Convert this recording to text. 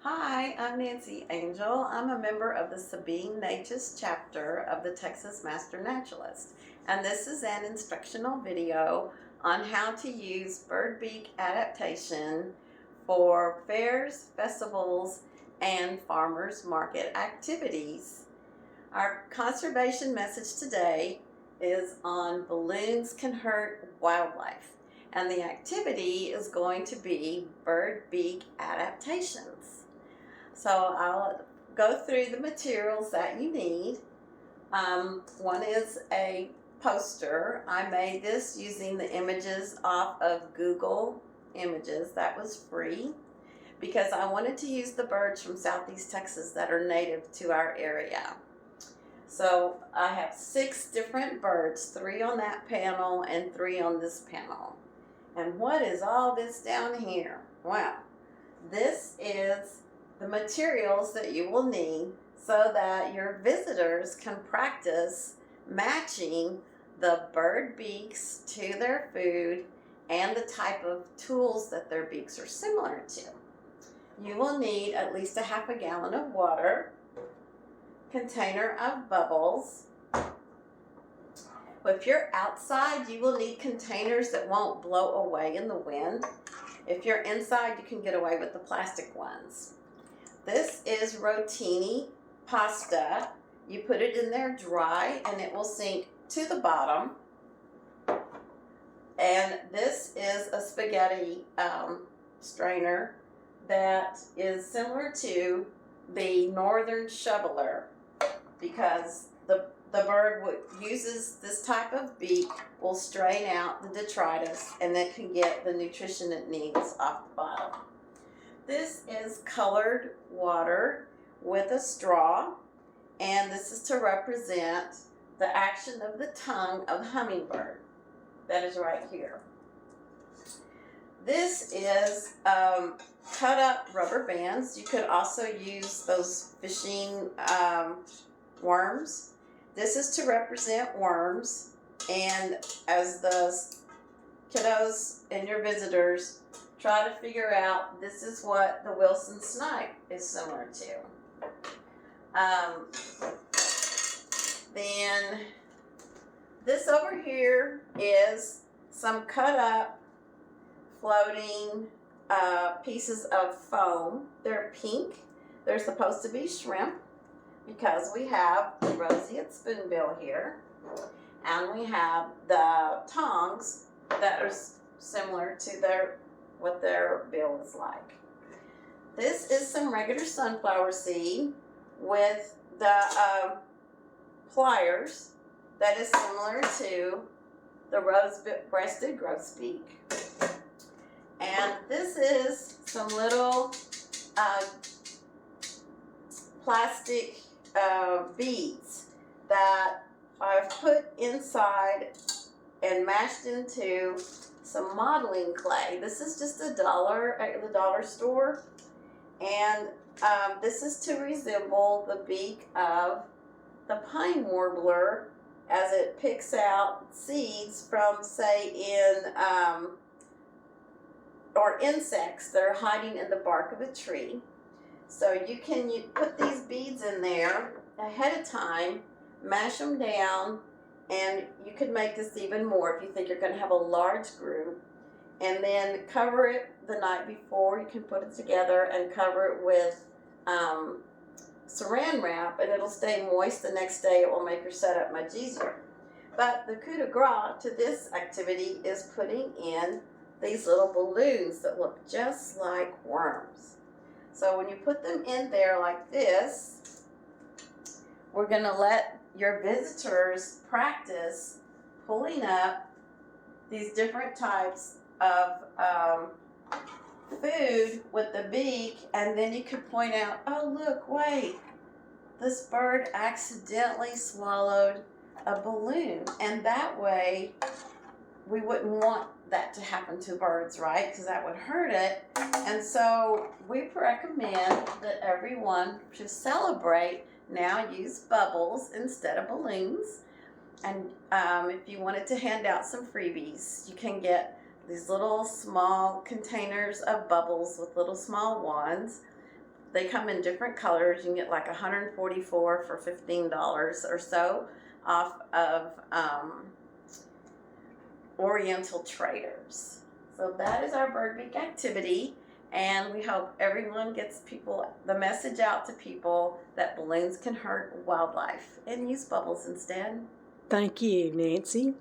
Hi, I'm Nancy Angel. I'm a member of the Sabine Natchez chapter of the Texas Master Naturalist, and this is an instructional video on how to use bird beak adaptation for fairs, festivals, and farmers market activities. Our conservation message today is on balloons can hurt wildlife, and the activity is going to be bird beak adaptations. So I'll go through the materials that you need. One is a poster. I made this using the images off of Google Images. That was free because I wanted to use the birds from Southeast Texas that are native to our area. So I have 6 different birds, 3 on that panel and 3 on this panel. And what is all this down here? Wow, this is the materials that you will need so that your visitors can practice matching the bird beaks to their food and the type of tools that their beaks are similar to. You will need at least a half a gallon of water, container of bubbles. If you're outside, you will need containers that won't blow away in the wind. If you're inside, you can get away with the plastic ones. This is rotini pasta. You put it in there dry and it will sink to the bottom. And this is a spaghetti strainer that is similar to the northern shoveler, because the bird uses this type of beak, will strain out the detritus, and it can get the nutrition it needs off the bottom. This is colored water with a straw, and this is to represent the action of the tongue of the hummingbird. That is right here. This is cut up rubber bands. You could also use those fishing worms. This is to represent worms, and as the kiddos and your visitors try to figure out, this is what the Wilson snipe is similar to. Then this over here is some cut up floating pieces of foam. They're pink. They're supposed to be shrimp because we have the roseate spoonbill here, and we have the tongs that are similar to what their bill is like. This is some regular sunflower seed with the pliers that is similar to the rose-breasted grosbeak. And this is some little plastic beads that I've put inside and mashed into some modeling clay. This is just $1 at the dollar store, and this is to resemble the beak of the pine warbler as it picks out seeds from, say, or insects that are hiding in the bark of a tree. So you put these beads in there ahead of time, mash them down, and you could make this even more if you think you're going to have a large group, and then cover it the night before. You can put it together and cover it with saran wrap, and it'll stay moist the next day. It will make your setup much easier. But the coup de grace to this activity is putting in these little balloons that look just like worms. So when you put them in there like this, we're going to let your visitors practice pulling up these different types of food with the beak, and then you could point out, oh look, wait, this bird accidentally swallowed a balloon, and that way we wouldn't want that to happen to birds, right? Because that would hurt it. And so we recommend that everyone should celebrate now use bubbles instead of balloons. And if you wanted to hand out some freebies, you can get these little small containers of bubbles with little small wands. They come in different colors. You can get like 144 for $15 or so off of Oriental Traders. So that is our bird beak activity, and we hope everyone gets the message out to people that balloons can hurt wildlife, and use bubbles instead. Thank you, Nancy.